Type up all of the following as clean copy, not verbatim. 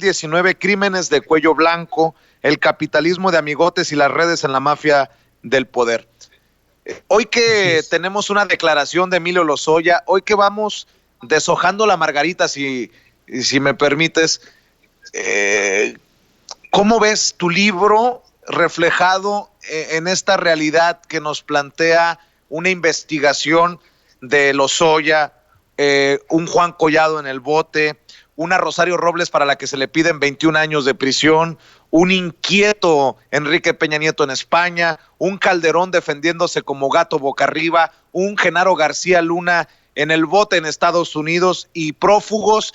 19 crímenes de cuello blanco, el capitalismo de amigotes y las redes en la mafia del poder. Hoy que tenemos una declaración de Emilio Lozoya, hoy que vamos deshojando la margarita, si me permites, ¿cómo ves tu libro reflejado en esta realidad que nos plantea una investigación de Lozoya, un Juan Collado en el bote, una Rosario Robles para la que se le piden 21 años de prisión, un inquieto Enrique Peña Nieto en España, un Calderón defendiéndose como gato boca arriba, un Genaro García Luna en el bote en Estados Unidos y prófugos,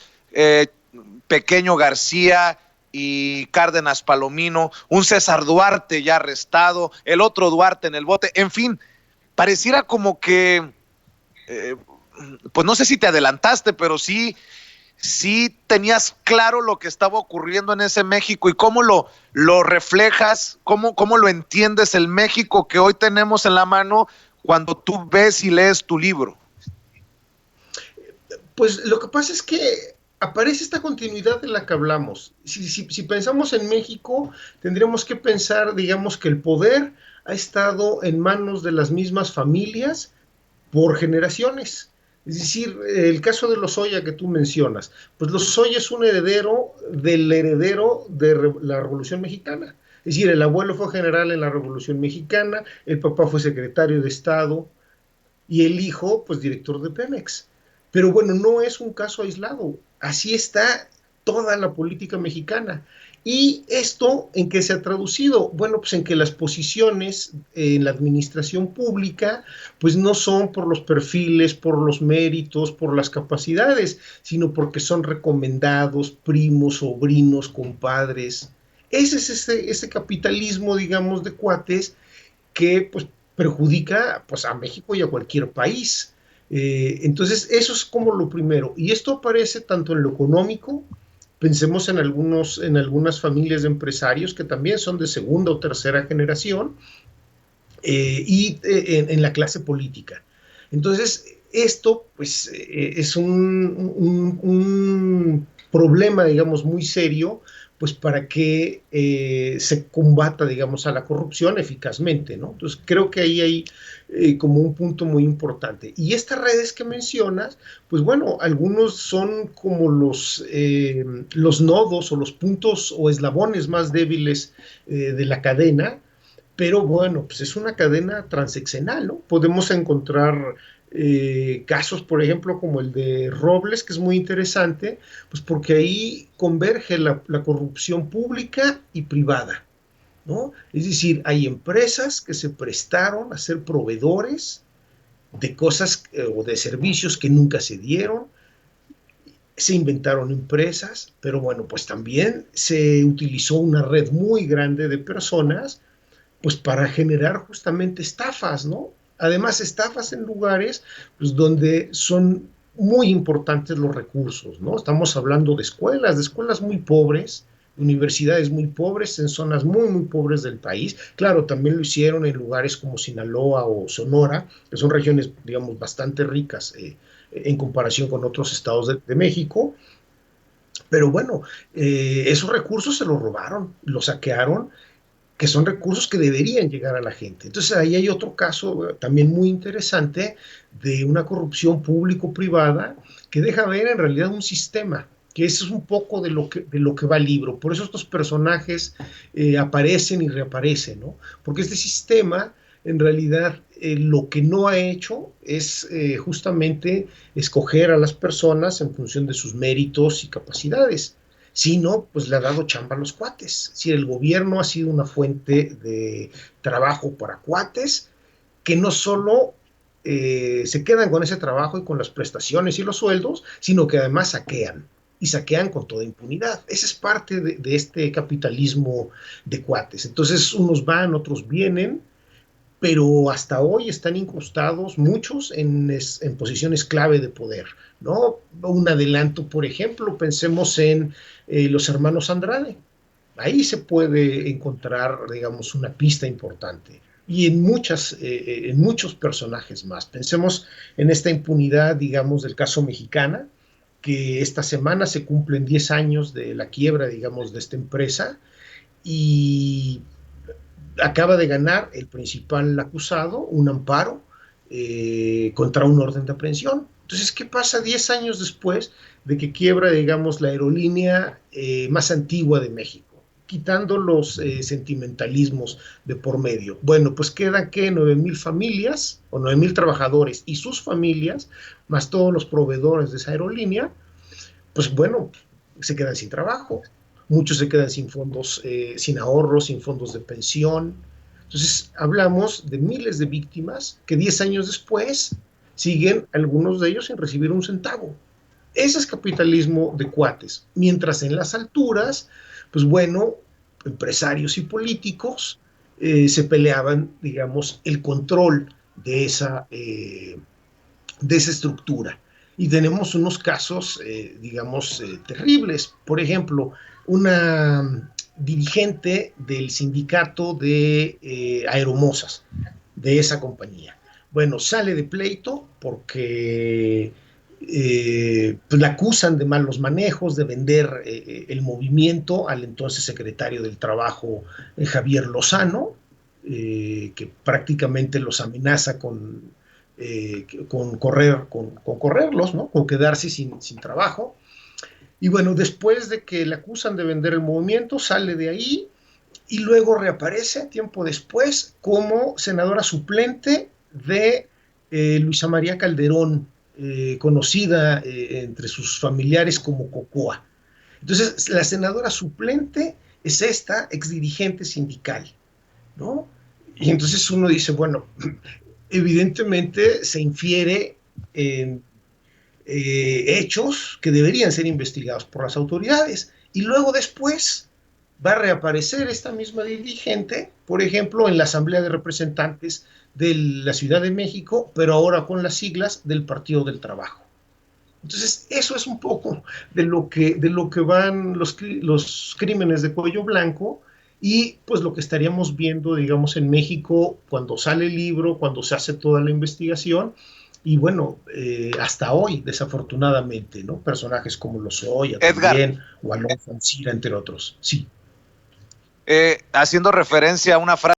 Pequeño García y Cárdenas Palomino, un César Duarte ya arrestado, el otro Duarte en el bote, en fin, pareciera como que, pues no sé si te adelantaste, pero sí tenías claro lo que estaba ocurriendo en ese México y cómo lo reflejas, cómo lo entiendes el México que hoy tenemos en la mano cuando tú ves y lees tu libro. Pues lo que pasa es que aparece esta continuidad de la que hablamos. Si pensamos en México, tendríamos que pensar, digamos, que el poder ha estado en manos de las mismas familias por generaciones. Es decir, el caso de Lozoya que tú mencionas, pues Lozoya es un heredero del heredero de la Revolución Mexicana. Es decir, el abuelo fue general en la Revolución Mexicana, el papá fue secretario de Estado y el hijo, pues director de Pemex. Pero bueno, no es un caso aislado. Así está toda la política mexicana. ¿Y esto en qué se ha traducido? Bueno, pues en que las posiciones en la administración pública pues no son por los perfiles, por los méritos, por las capacidades, sino porque son recomendados, primos, sobrinos, compadres. Ese es ese capitalismo, digamos, de cuates que pues perjudica pues a México y a cualquier país. Entonces, eso es como lo primero. Y esto aparece tanto en lo económico, pensemos en algunas familias de empresarios que también son de segunda o tercera generación, y en la clase política. Entonces, esto pues es un problema, digamos, muy serio, pues para que se combata, digamos, a la corrupción eficazmente, ¿no? Entonces, creo que ahí hay como un punto muy importante. Y estas redes que mencionas, pues bueno, algunos son como los nodos o los puntos o eslabones más débiles de la cadena, pero bueno, pues es una cadena transeccional, ¿no? Podemos encontrar casos, por ejemplo, como el de Robles, que es muy interesante, pues porque ahí converge la corrupción pública y privada, ¿no? Es decir, hay empresas que se prestaron a ser proveedores de cosas o de servicios que nunca se dieron, se inventaron empresas, pero bueno, pues también se utilizó una red muy grande de personas pues para generar justamente estafas, ¿no? Además, estafas en lugares pues, donde son muy importantes los recursos, ¿no? Estamos hablando de escuelas muy pobres, universidades muy pobres, en zonas muy pobres del país. Claro, también lo hicieron en lugares como Sinaloa o Sonora, que son regiones, digamos, bastante ricas en comparación con otros estados de México. Pero bueno, esos recursos se los robaron, los saquearon, que son recursos que deberían llegar a la gente. Entonces ahí hay otro caso también muy interesante de una corrupción público-privada que deja ver en realidad un sistema, que eso es un poco de lo que va el libro. Por eso estos personajes aparecen y reaparecen, ¿no? Porque este sistema, en realidad, lo que no ha hecho es justamente escoger a las personas en función de sus méritos y capacidades, sino pues le ha dado chamba a los cuates. Si el gobierno ha sido una fuente de trabajo para cuates, que no solo se quedan con ese trabajo y con las prestaciones y los sueldos, sino que además saquean. Y saquean con toda impunidad. Esa es parte de este capitalismo de cuates. Entonces, unos van, otros vienen, pero hasta hoy están incrustados muchos en posiciones clave de poder, ¿no? Un adelanto, por ejemplo, pensemos en los hermanos Andrade. Ahí se puede encontrar, digamos, una pista importante. Y en muchos personajes más. Pensemos en esta impunidad, digamos, del caso Mexicana, que esta semana se cumplen 10 años de la quiebra, digamos, de esta empresa, y acaba de ganar el principal acusado un amparo contra un orden de aprehensión. Entonces, ¿qué pasa 10 años después de que quiebra, digamos, la aerolínea más antigua de México? Quitando los sentimentalismos de por medio. Bueno, pues quedan que 9,000 familias o 9,000 trabajadores y sus familias, más todos los proveedores de esa aerolínea, pues bueno, se quedan sin trabajo. Muchos se quedan sin fondos, sin ahorros, sin fondos de pensión. Entonces, hablamos de miles de víctimas que 10 años después siguen algunos de ellos sin recibir un centavo. Ese es capitalismo de cuates. Mientras en las alturas, pues bueno, empresarios y políticos se peleaban, digamos, el control de esa estructura. Y tenemos unos casos, digamos, terribles. Por ejemplo, una dirigente del sindicato de aeromosas de esa compañía. Bueno, sale de pleito porque pues la acusan de malos manejos, de vender el movimiento al entonces secretario del Trabajo, Javier Lozano, que prácticamente los amenaza con correrlos, ¿no? Con quedarse sin trabajo. Y bueno, después de que le acusan de vender el movimiento, sale de ahí y luego reaparece tiempo después como senadora suplente de Luisa María Calderón, conocida entre sus familiares como Cocoa. Entonces, la senadora suplente es esta exdirigente sindical, ¿no? Y entonces uno dice, bueno, evidentemente se infiere en hechos que deberían ser investigados por las autoridades. Y luego después va a reaparecer esta misma dirigente, por ejemplo, en la Asamblea de Representantes de la Ciudad de México, pero ahora con las siglas del Partido del Trabajo. Entonces, eso es un poco de lo que van los crímenes de cuello blanco y pues lo que estaríamos viendo, digamos, en México cuando sale el libro, cuando se hace toda la investigación. Y bueno, hasta hoy, desafortunadamente, ¿no? Personajes como Lozoya Edgar, también, o Alonso Ancira, entre otros. Sí. haciendo referencia a una frase